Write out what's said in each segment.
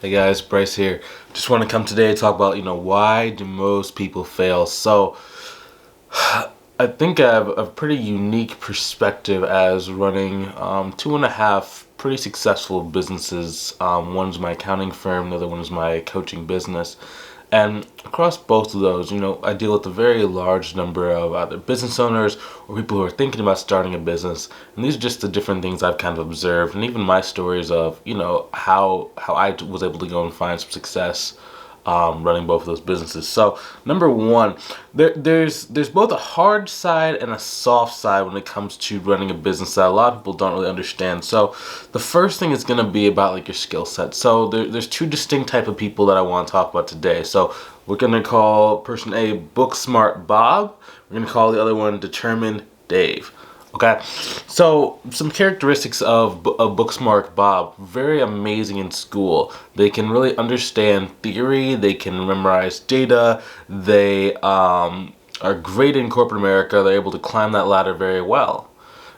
Hey guys, Bryce here. Just want to come today to talk about, why do most people fail? So, I think I have a pretty unique perspective as running two and a half pretty successful businesses. One's my accounting firm, the other one is my coaching business. And across both of those, I deal with a very large number of either business owners or people who are thinking about starting a business. And these are just the different things I've kind of observed, and even my stories of, how I was able to go and find some success running both of those businesses. So number one, there's both a hard side and a soft side when it comes to running a business that a lot of people don't really understand. So the first thing is going to be about like your skill set. So there's two distinct type of people that I want to talk about today. So we're going to call person A Book Smart Bob. We're going to call the other one Determined Dave. Okay, so some characteristics of Booksmart Bob. Very amazing in school. They can really understand theory. They can memorize data. They are great in corporate America. They're able to climb that ladder very well,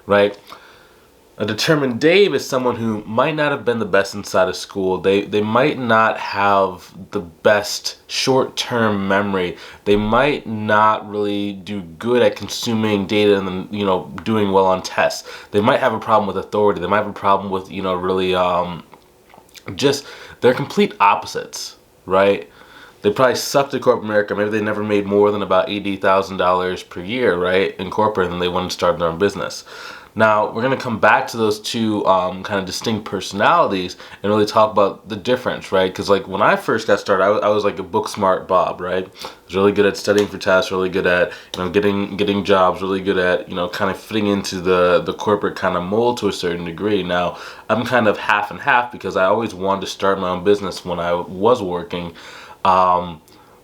right? A determined Dave is someone who might not have been the best inside of school. They might not have the best short-term memory. They might not really do good at consuming data and then, doing well on tests. They might have a problem with authority. They might have a problem with, really just they're complete opposites, right? They probably sucked at corporate America. Maybe they never made more than about $80,000 per year, right, in corporate, and then they wanted to start their own business. Now, we're going to come back to those two kind of distinct personalities and really talk about the difference, right? Because like when I first got started, I was like a book smart Bob, right? I was really good at studying for tests, really good at getting jobs, really good at kind of fitting into the corporate kind of mold to a certain degree. Now, I'm kind of half and half because I always wanted to start my own business when I was working.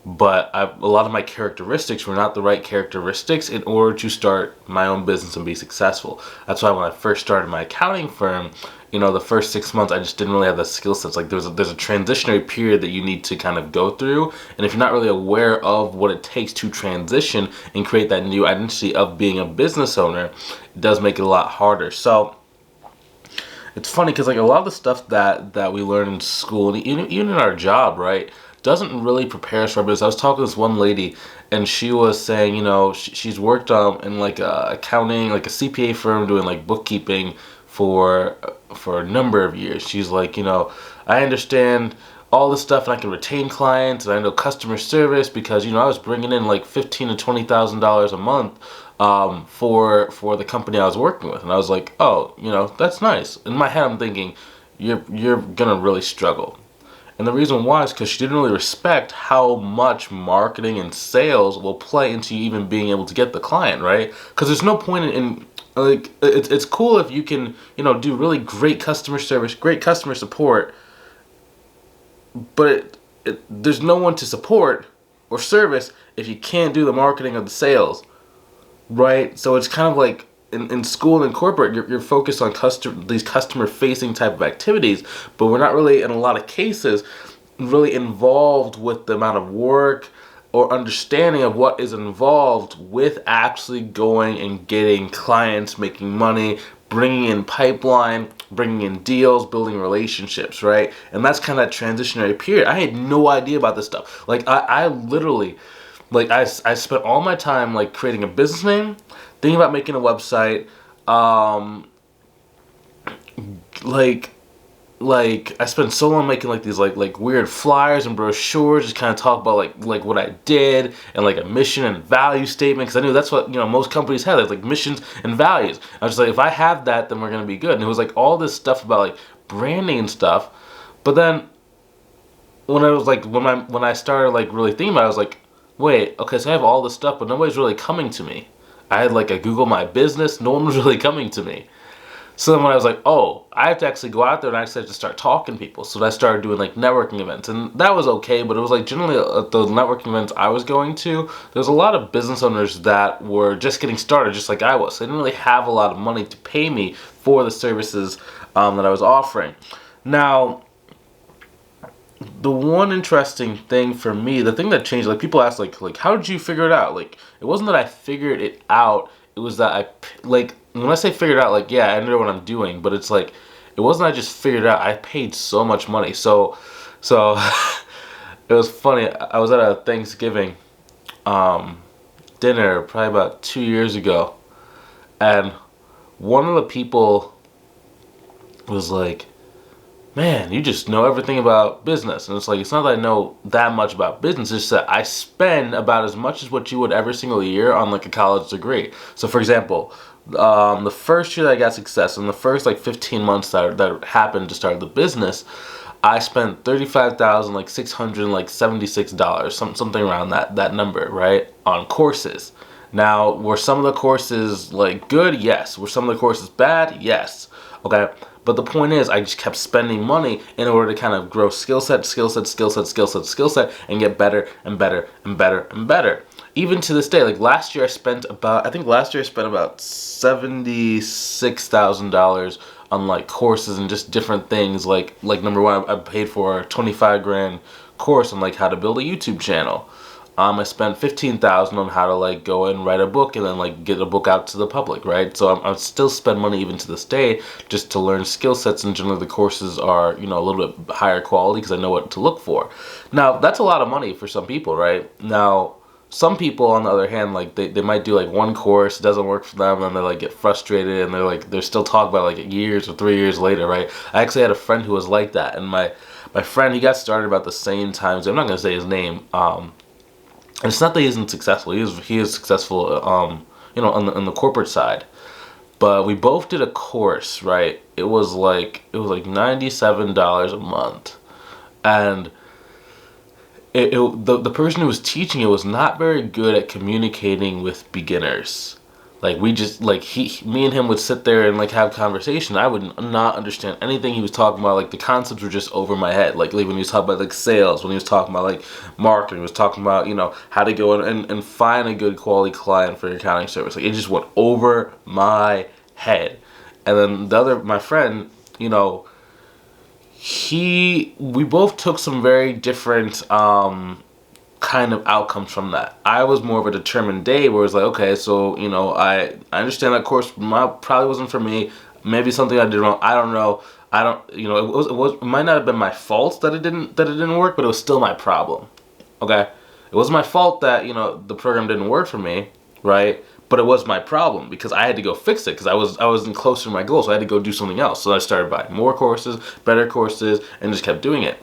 But a lot of my characteristics were not the right characteristics in order to start my own business and be successful. That's why when I first started my accounting firm, the first 6 months I just didn't really have the skill sets. Like there's a transitionary period that you need to kind of go through, and if you're not really aware of what it takes to transition and create that new identity of being a business owner, it does make it a lot harder. So it's funny because like a lot of the stuff that we learn in school, and even in our job, right, doesn't really prepare us for our business. I was talking to this one lady, and she was saying, she's worked in like accounting, like a CPA firm, doing like bookkeeping for a number of years. She's like, I understand all this stuff, and I can retain clients, and I know customer service because I was bringing in like $15,000 to $20,000 a month for the company I was working with, and I was like, oh, that's nice. In my head, I'm thinking, you're gonna really struggle. And the reason why is because she didn't really respect how much marketing and sales will play into you even being able to get the client, right? Because there's no point in like it's cool if you can do really great customer service, great customer support, but there's no one to support or service if you can't do the marketing or the sales, right? So it's kind of like in school and corporate, you're focused on these customer-facing type of activities, but we're not really, in a lot of cases, really involved with the amount of work or understanding of what is involved with actually going and getting clients, making money, bringing in pipeline, bringing in deals, building relationships, right? And that's kind of that transitionary period. I had no idea about this stuff. Like, I literally... Like I spent all my time like creating a business name, thinking about making a website, like I spent so long making like these like weird flyers and brochures, just kind of talk about like what I did and like a mission and value statement, because I knew that's what most companies have, like missions and values. I was just like, if I have that, then we're gonna be good. And it was like all this stuff about like branding and stuff, but then when I started like really thinking about it, I was like, wait, okay, so I have all this stuff, but nobody's really coming to me. I had like a Google My Business, no one was really coming to me. So then when I was like, oh, I have to actually go out there and I actually have to start talking to people. So I started doing like networking events, and that was okay, but it was like generally at those networking events I was going to, there was a lot of business owners that were just getting started, just like I was. They didn't really have a lot of money to pay me for the services that I was offering. Now, the one interesting thing for me, the thing that changed, like people ask, like how did you figure it out? Like it wasn't that I figured it out. It was that like when I say figured out, like yeah, I know what I'm doing, but it's like it wasn't I just figured it out. I paid so much money. So So it was funny. I was at a Thanksgiving dinner probably about 2 years ago, and one of the people was like, "Man, you just know everything about business." And it's like, it's not that I know that much about business, it's just that I spend about as much as what you would every single year on like a college degree. So for example, the first year that I got success, in the first like 15 months that happened to start the business, I spent $35,676, something around that number, right, on courses. Now, were some of the courses like good? Yes. Were some of the courses bad? Yes. Okay. But the point is, I just kept spending money in order to kind of grow skill set, and get better and better and better and better. Even to this day, like last year, I think last year I spent about $76,000 on like courses and just different things. Like number one, I paid for a 25 grand course on like how to build a YouTube channel. I spent 15,000 on how to like go and write a book and then like get a book out to the public, right? So I still spend money even to this day just to learn skill sets, and generally the courses are, you know, a little bit higher quality because I know what to look for. Now that's a lot of money for some people, right? Now some people on the other hand, like they might do like one course, it doesn't work for them, and they like get frustrated, and they're still talking about like years or 3 years later, right? I actually had a friend who was like that, and my friend, he got started about the same time. So I'm not gonna say his name. And it's not that he isn't successful. He is successful, you know, on the corporate side. But we both did a course, right? It was like $97 a month, and the person who was teaching it was not very good at communicating with beginners. Like we just like me and him would sit there and like have conversation. I would not understand anything he was talking about. Like the concepts were just over my head. Like when he was talking about like sales, when he was talking about like marketing, he was talking about, you know, how to go and find a good quality client for your accounting service. Like it just went over my head. And then my friend, you know, we both took some very different kind of outcomes from that. I was more of a determined day where it's like, okay, so, you know, I understand that course probably wasn't for me. Maybe something I did wrong. I don't know. You know, it might not have been my fault that it didn't work, but it was still my problem. Okay? It was my fault that, you know, the program didn't work for me, right? But it was my problem because I had to go fix it because I wasn't close to my goal, so I had to go do something else. So I started buying more courses, better courses, and just kept doing it.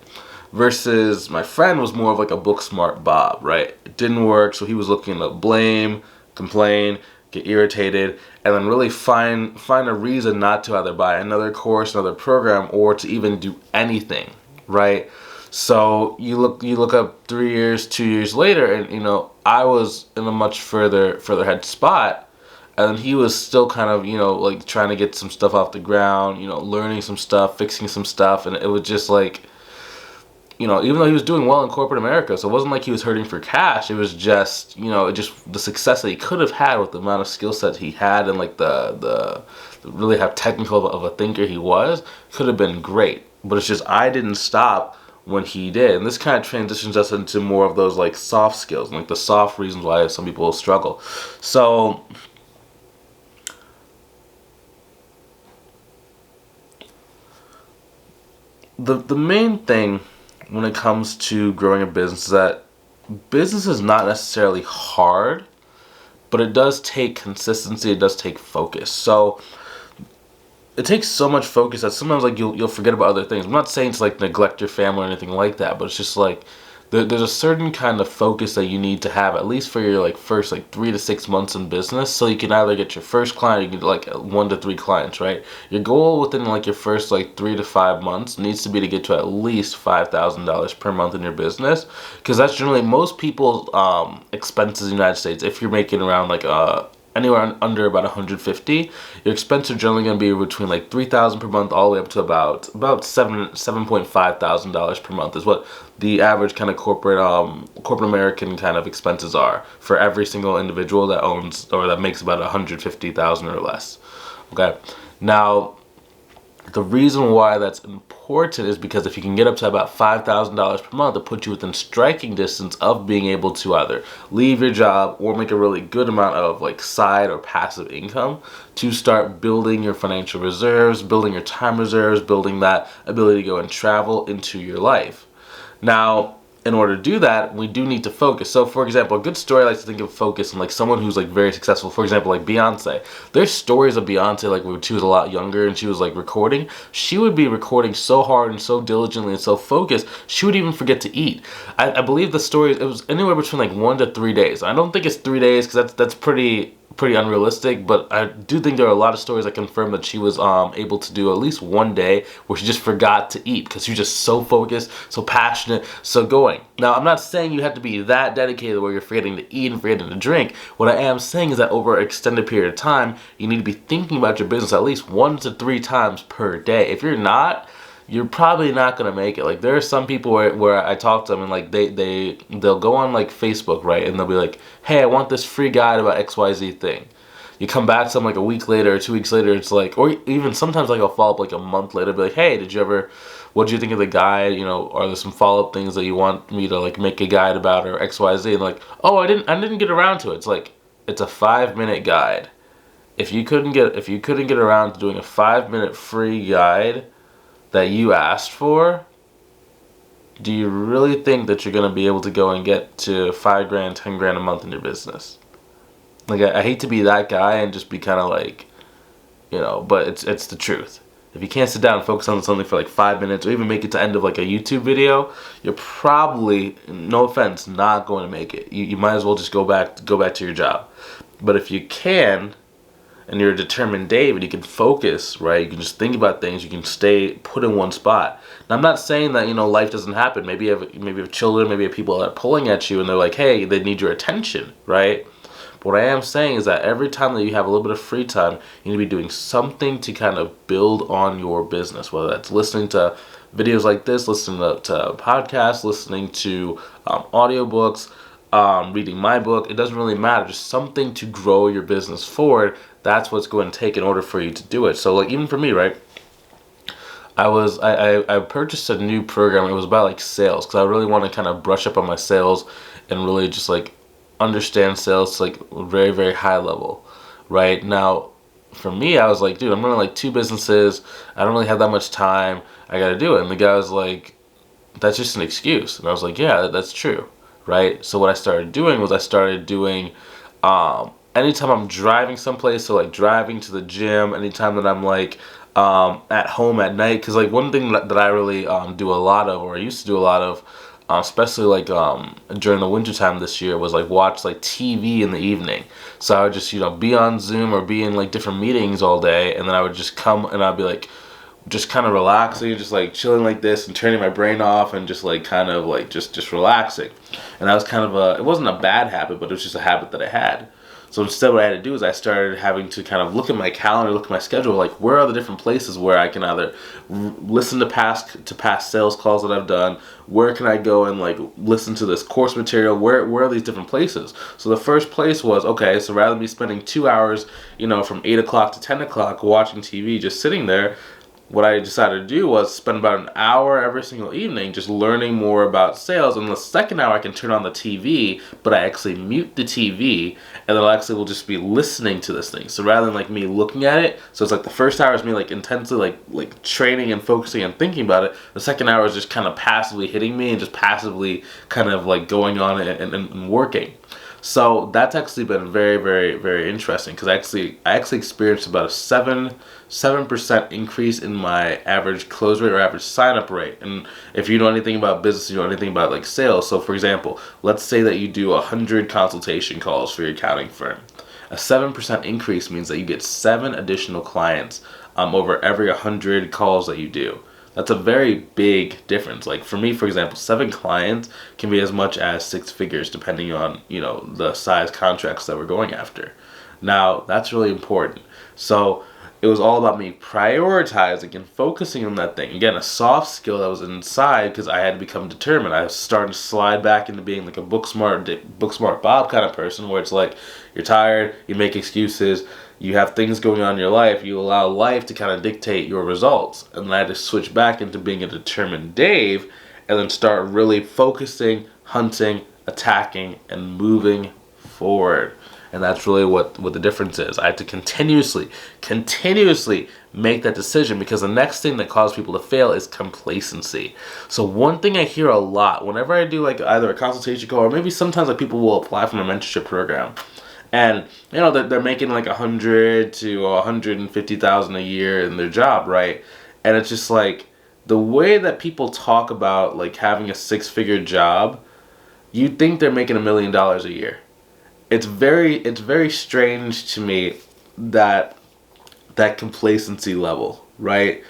Versus my friend was more of like a book smart Bob, right? It didn't work, so he was looking to blame, complain, get irritated, and then really find a reason not to either buy another course, another program, or to even do anything, right? So you look up 3 years, 2 years later, and you know I was in a much further head spot, and he was still kind of, you know, like trying to get some stuff off the ground, you know, learning some stuff, fixing some stuff, and it was just like, you know, even though he was doing well in corporate America, so it wasn't like he was hurting for cash. It was just, you know, the success that he could have had with the amount of skill set he had, and like the really how technical of a thinker he was, could have been great. But it's just I didn't stop when he did, and this kind of transitions us into more of those like soft skills, and like the soft reasons why some people struggle. So the main thing when it comes to growing a business is that business is not necessarily hard, but it does take consistency, it does take focus. So it takes so much focus that sometimes like you'll forget about other things. I'm not saying to like neglect your family or anything like that, but it's just like there's a certain kind of focus that you need to have at least for your like first like 3 to 6 months in business, so you can either get your first client or you get like 1 to 3 clients, right? Your goal within like your first like 3 to 5 months needs to be to get to at least $5,000 per month in your business, because that's generally most people's expenses in the United States. If you're making around like anywhere under about 150, your expenses are generally going to be between like 3,000 per month all the way up to about $7,500 per month is what the average kind of corporate American kind of expenses are for every single individual that owns or that makes about 150,000 or less. Okay, now the reason why that's important is because if you can get up to about $5,000 per month, it puts you within striking distance of being able to either leave your job or make a really good amount of like side or passive income to start building your financial reserves, building your time reserves, building that ability to go and travel into your life. Now, in order to do that, we do need to focus. So, for example, a good story I like to think of focus on like someone who's like very successful. For example, like Beyonce. There's stories of Beyonce like when she was a lot younger and she was like recording. She would be recording so hard and so diligently and so focused, she would even forget to eat. I believe the story, it was anywhere between like 1 to 3 days. I don't think it's 3 days because that's pretty unrealistic, but I do think there are a lot of stories that confirm that she was able to do at least 1 day where she just forgot to eat because she was just so focused, so passionate, so going. Now, I'm not saying you have to be that dedicated where you're forgetting to eat and forgetting to drink. What I am saying is that over an extended period of time, you need to be thinking about your business at least 1 to 3 times per day. If you're not, you're probably not gonna make it. Like there are some people where I talk to them and like they'll go on like Facebook, right, and they'll be like, hey, I want this free guide about XYZ thing. You come back to them like a week later or 2 weeks later, it's like, or even sometimes like I'll follow up like a month later, be like, hey, what did you think of the guide? You know, are there some follow-up things that you want me to like make a guide about or XYZ? And like, oh, I didn't get around to it. It's like, it's a 5-minute guide. If you couldn't get around to doing a 5-minute free guide that you asked for, do you really think that you're gonna be able to go and get to $5 grand, $10 grand a month in your business? Like I hate to be that guy and just be kind of like, you know, but it's the truth. If you can't sit down and focus on something for like 5 minutes or even make it to end of like a YouTube video, you're probably, no offense, not going to make it. You might as well just go back to your job. But if you can, and you're a determined Dave and you can focus, right? You can just think about things. You can stay put in one spot. Now, I'm not saying that, you know, life doesn't happen. Maybe you have children, maybe you have people that are pulling at you and they're like, hey, they need your attention, right? But what I am saying is that every time that you have a little bit of free time, you need to be doing something to kind of build on your business, whether that's listening to videos like this, listening to podcasts, listening to audiobooks, reading my book. It doesn't really matter. Just something to grow your business forward. That's what's going to take in order for you to do it. So like even for me, right? I purchased a new program. It was about like sales because I really want to kind of brush up on my sales and really just like understand sales to like very, very high level. Right now, for me, I was like, dude, I'm running like 2 businesses. I don't really have that much time. I got to do it. And the guy was like, that's just an excuse. And I was like, yeah, that's true. Right? So what I started doing was anytime I'm driving someplace, so like driving to the gym, anytime that I'm like at home at night, because like one thing that I really do a lot of, or I used to do a lot of, especially like during the wintertime this year, was like watch like TV in the evening. So I would just, you know, be on Zoom or be in like different meetings all day, and then I would just come and I'd be like just kind of relaxing, just like chilling like this and turning my brain off and just like kind of like just relaxing. And that was kind of it wasn't a bad habit, but it was just a habit that I had. So instead what I had to do is I started having to kind of look at my calendar, look at my schedule, like where are the different places where I can either listen to past sales calls that I've done, where can I go and like listen to this course material, where are these different places? So the first place was, okay, so rather than me spending 2 hours, you know, from 8 o'clock to 10 o'clock watching TV, just sitting there, what I decided to do was spend about an hour every single evening just learning more about sales. And the second hour I can turn on the TV, but I actually mute the TV, and then I actually will just be listening to this thing. So rather than like me looking at it, so it's like the first hour is me like intensely like training and focusing and thinking about it. The second hour is just kind of passively hitting me and just passively kind of like going on and working. So that's actually been very, very, very interesting because I actually experienced about a 7% increase in my average close rate or average sign-up rate. And if you know anything about business, you know anything about like sales. So for example, let's say that you do 100 consultation calls for your accounting firm. A 7% increase means that you get 7 additional clients over every 100 calls that you do. That's a very big difference. Like for me, for example, 7 clients can be as much as 6 figures depending on, you know, the size contracts that we're going after. Now, that's really important. So it was all about me prioritizing and focusing on that thing. Again, a soft skill that was inside because I had to become determined. I was starting to slide back into being like a book smart Bob kind of person where it's like you're tired, you make excuses, you have things going on in your life, you allow life to kind of dictate your results. And then I had to switch back into being a determined Dave and then start really focusing, hunting, attacking, and moving forward. And that's really what the difference is. I had to continuously make that decision, because the next thing that causes people to fail is complacency. So one thing I hear a lot whenever I do like either a consultation call, or maybe sometimes like people will apply for my mentorship program, and they're making like 100 to 150,000 a year in their job, right? And it's just like the way that people talk about like having a 6-figure job, you'd think they're making $1 million a year. It's very strange to me that complacency level, right?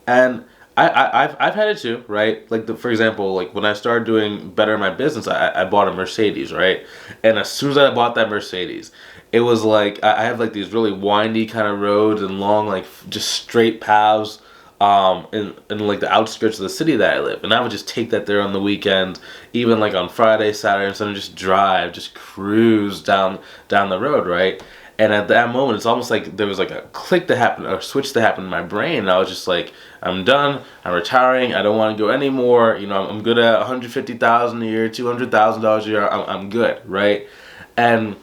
And I've had it too, right? Like for example, like when I started doing better in my business, I bought a Mercedes, right? And as soon as I bought that Mercedes, it was like I have like these really windy kind of roads and long like just straight paths in like the outskirts of the city that I live, and I would just take that there on the weekend, even like on Friday, Saturday, and Sunday, just cruise down the road, right? And at that moment, it's almost like there was like a click that happened, or a switch that happened in my brain, and I was just like, I'm done, I'm retiring, I don't want to go anymore, I'm good at $150,000 a year, $200,000 a year, I'm good, right? And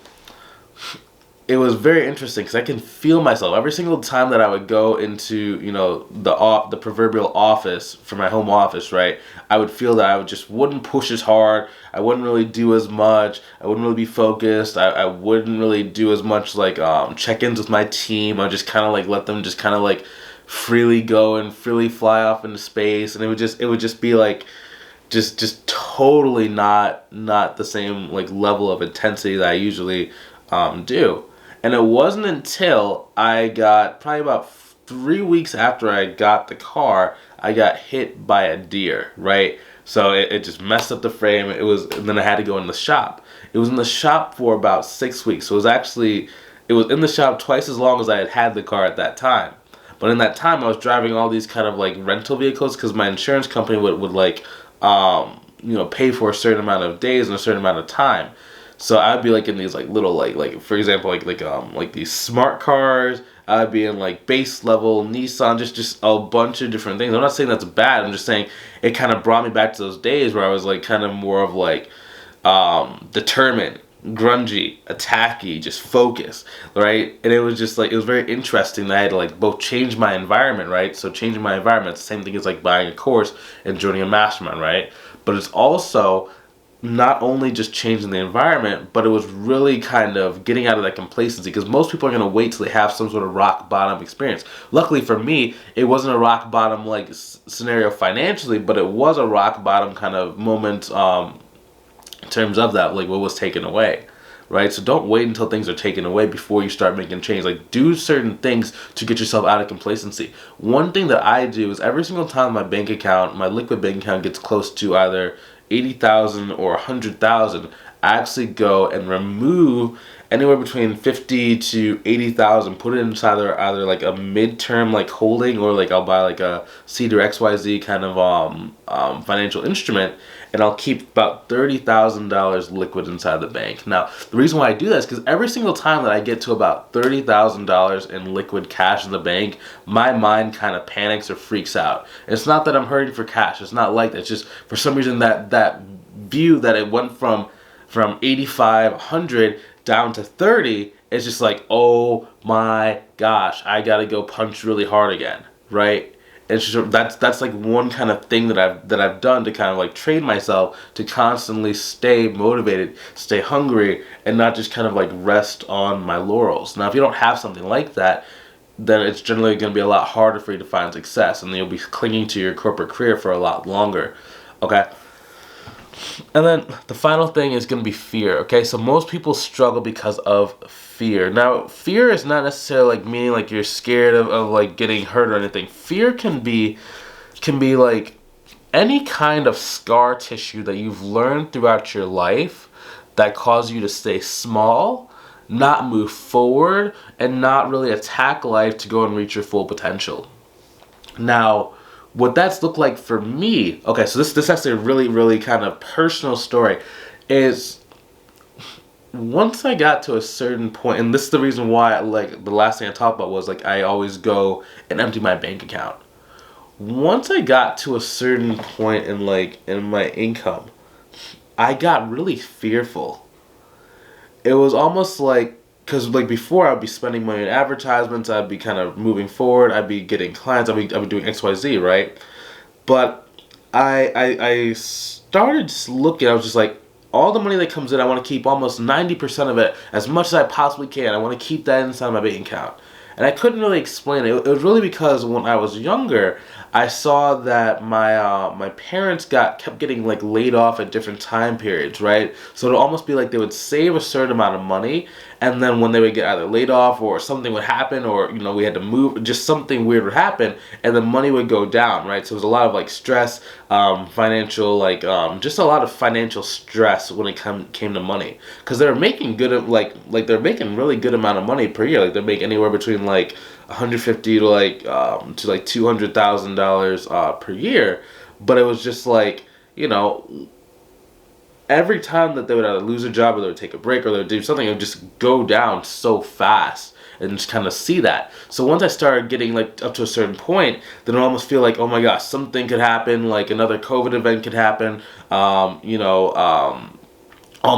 it was very interesting because I can feel myself every single time that I would go into the proverbial office for my home office, right? I would feel that I wouldn't push as hard, I wouldn't really do as much, I wouldn't really be focused, I wouldn't really do as much like check-ins with my team. I just kind of like let them just kind of like freely go and freely fly off into space, and it would just be like just totally not the same like level of intensity that I usually do. And it wasn't until I got probably about 3 weeks after I got the car, I got hit by a deer, right? So it just messed up the frame. And then I had to go in the shop. It was in the shop for about 6 weeks. So it was in the shop twice as long as I had the car at that time. But in that time, I was driving all these kind of like rental vehicles because my insurance company would like, pay for a certain amount of days and a certain amount of time. So I'd be like in these like little like for example like these smart cars. I'd be in like base level Nissan, just a bunch of different things. I'm not saying that's bad. I'm just saying it kind of brought me back to those days where I was like kind of more of like determined, grungy, attacky, just focused, right? And it was just like it was very interesting that I had to like both change my environment, right? So changing my environment, it's the same thing as like buying a course and joining a mastermind, right? But it's also not only just changing the environment, but it was really kind of getting out of that complacency, because most people are going to wait till they have some sort of rock bottom experience. Luckily for me, it wasn't a rock bottom like scenario financially, but it was a rock bottom kind of moment in terms of that, like what was taken away, right? So don't wait until things are taken away before you start making change. Like do certain things to get yourself out of complacency. One thing that I do is every single time my liquid bank account gets close to either 80,000 or 100,000, I actually go and remove anywhere between 50 to 80,000, put it inside either like a midterm like holding, or like I'll buy like a Cedar XYZ kind of financial instrument, and I'll keep about $30,000 liquid inside the bank. Now, the reason why I do that is because every single time that I get to about $30,000 in liquid cash in the bank, my mind kind of panics or freaks out. It's not that I'm hurting for cash. It's not like that. It's just for some reason that view that it went from 85, 100 down to 30, it's just like, oh my gosh, I gotta go punch really hard again, right? It's just, that's like one kind of thing that I've done to kind of like train myself to constantly stay motivated, stay hungry, and not just kind of like rest on my laurels. Now, if you don't have something like that, then it's generally going to be a lot harder for you to find success, and then you'll be clinging to your corporate career for a lot longer. Okay. And then the final thing is going to be fear. Okay, so most people struggle because of fear. Now, fear is not necessarily like meaning like you're scared of like getting hurt or anything. Fear can be like any kind of scar tissue that you've learned throughout your life that cause you to stay small, not move forward, and not really attack life to go and reach your full potential. Now, what that's looked like for me, okay, so this is actually a really, really kind of personal story, is once I got to a certain point, and this is the reason why, like, the last thing I talked about was, like, I always go and empty my bank account. Once I got to a certain point in my income, I got really fearful. it was almost like, because like before I'd be spending money on advertisements, I'd be kind of moving forward, I'd be getting clients, I'd be doing XYZ, right? But I started just looking, I was just like, all the money that comes in, I want to keep almost 90% of it, as much as I possibly can. I want to keep that inside my bank account. And I couldn't really explain it. It was really because when I was younger, I saw that my parents kept getting like laid off at different time periods, right? So it would almost be like they would save a certain amount of money, and then when they would get either laid off or something would happen, or we had to move, just something weird would happen, and the money would go down, right? So it was a lot of like stress, financial, like just a lot of financial stress when it came to money, because they were making good, like they're making really good amount of money per year. Like they're making anywhere between like 150 to like $200,000 per year, but it was just like, every time that they would either lose a job or they would take a break or they would do something, it would just go down so fast, and just kind of see that. So once I started getting like up to a certain point, then it almost feel like, oh my gosh, something could happen, like another COVID event could happen, all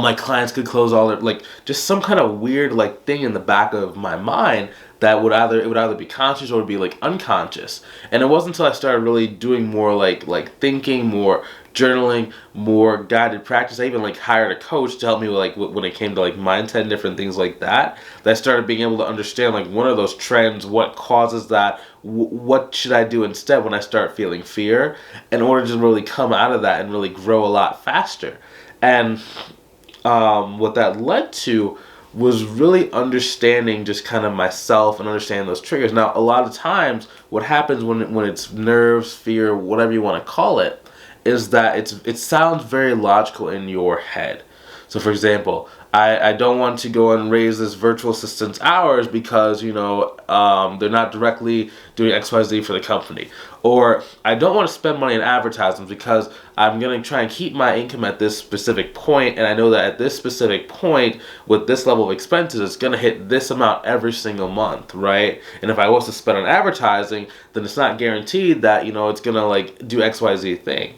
my clients could close, all their, like, just some kind of weird like thing in the back of my mind that it would either be conscious or it would be like unconscious. And it wasn't until I started really doing more like thinking, more journaling, more guided practice. I even like hired a coach to help me with like when it came to like mindset and different things like that. That I started being able to understand like what are those trends, what causes that, what should I do instead when I start feeling fear, in order to really come out of that and really grow a lot faster. And what that led to was really understanding just kind of myself and understanding those triggers. Now, a lot of times, what happens when it's nerves, fear, whatever you want to call it, is that it sounds very logical in your head. So, for example, I don't want to go and raise this virtual assistant's hours because, they're not directly doing XYZ for the company. Or I don't want to spend money on advertisements because I'm going to try and keep my income at this specific point, and I know that at this specific point, with this level of expenses, it's going to hit this amount every single month, right? And if I was to spend on advertising, then it's not guaranteed that, it's going to like do XYZ thing.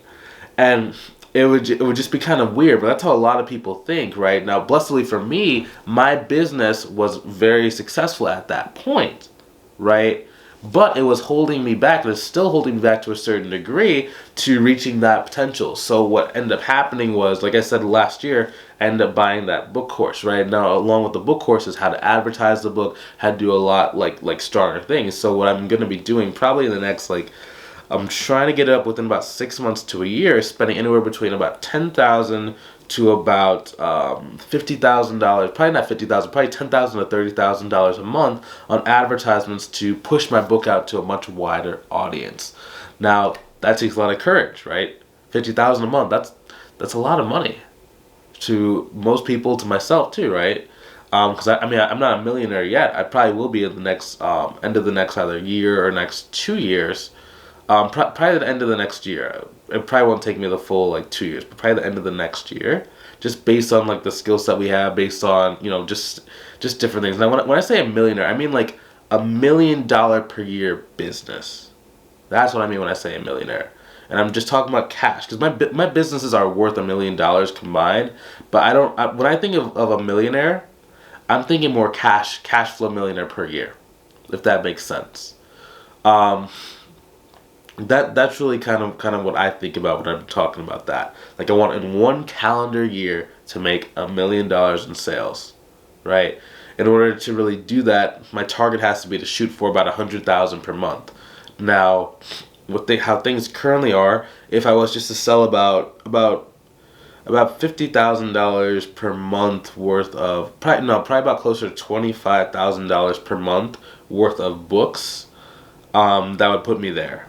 And it would just be kind of weird, but that's how a lot of people think, right? Now, blessedly for me, my business was very successful at that point, right? But it was holding me back, and it's still holding me back to a certain degree to reaching that potential. So what ended up happening was, like I said last year, I ended up buying that book course, right? Now, along with the book course is how to advertise the book, how to do a lot like stronger things. So what I'm going to be doing probably in the next I'm trying to get it up within about 6 months to a year, spending anywhere between about $10,000 to about $50,000, probably not $50,000, probably $10,000 to $30,000 a month on advertisements to push my book out to a much wider audience. Now, that takes a lot of courage, right? $50,000 a month, that's a lot of money to most people, to myself too, right? Because I'm not a millionaire yet. I probably will be at the next end of the next either year or next 2 years. Probably at the end of the next year. It probably won't take me the full 2 years, but probably the end of the next year, just based on like the skill set we have, based on just different things. Now, when I say a millionaire, I mean like $1 million per year business. That's what I mean when I say a millionaire. And I'm just talking about cash, because my businesses are worth $1 million combined. But when I think of a millionaire, I'm thinking more cash flow millionaire per year, if that makes sense. That's really kind of what I think about when I'm talking about that. Like, I want in one calendar year to make $1 million in sales, right? In order to really do that, my target has to be to shoot for about $100,000 per month. Now, how things currently are, if I was just to sell about $50,000 per month worth of, probably about closer to $25,000 per month worth of books, that would put me there.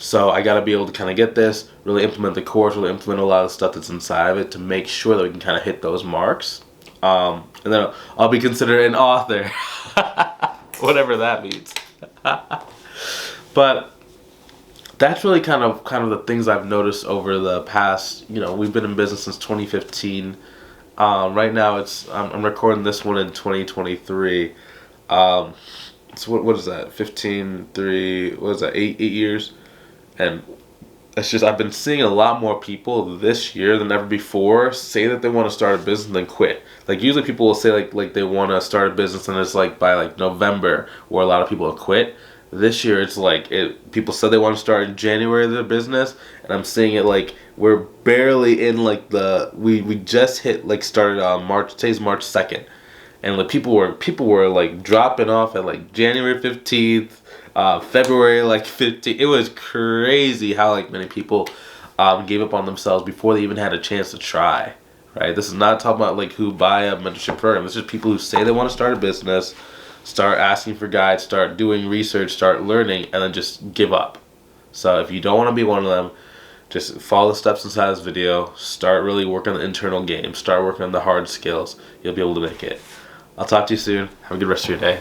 So I got to be able to kind of get this, really implement the course, really implement a lot of the stuff that's inside of it to make sure that we can kind of hit those marks. And then I'll be considered an author, whatever that means. But that's really kind of the things I've noticed over the past, we've been in business since 2015. Right now I'm recording this one in 2023. So what is that? 15, 3, what is that? 8 years. And it's just I've been seeing a lot more people this year than ever before say that they want to start a business and then quit. Like usually people will say like they want to start a business and it's like by like November where a lot of people will quit. This year it's like people said they want to start in January of their business, and I'm seeing it like we're barely in like we just hit like started on March. Today's March 2nd, and like people were like dropping off at like January 15th. February like 15th. It was crazy how like many people gave up on themselves before they even had a chance to try. Right? This is not talking about like who buy a mentorship program. This is people who say they want to start a business, start asking for guides, start doing research, start learning, and then just give up. So if you don't want to be one of them, just follow the steps inside this video. Start really working on the internal game. Start working on the hard skills. You'll be able to make it. I'll talk to you soon. Have a good rest of your day.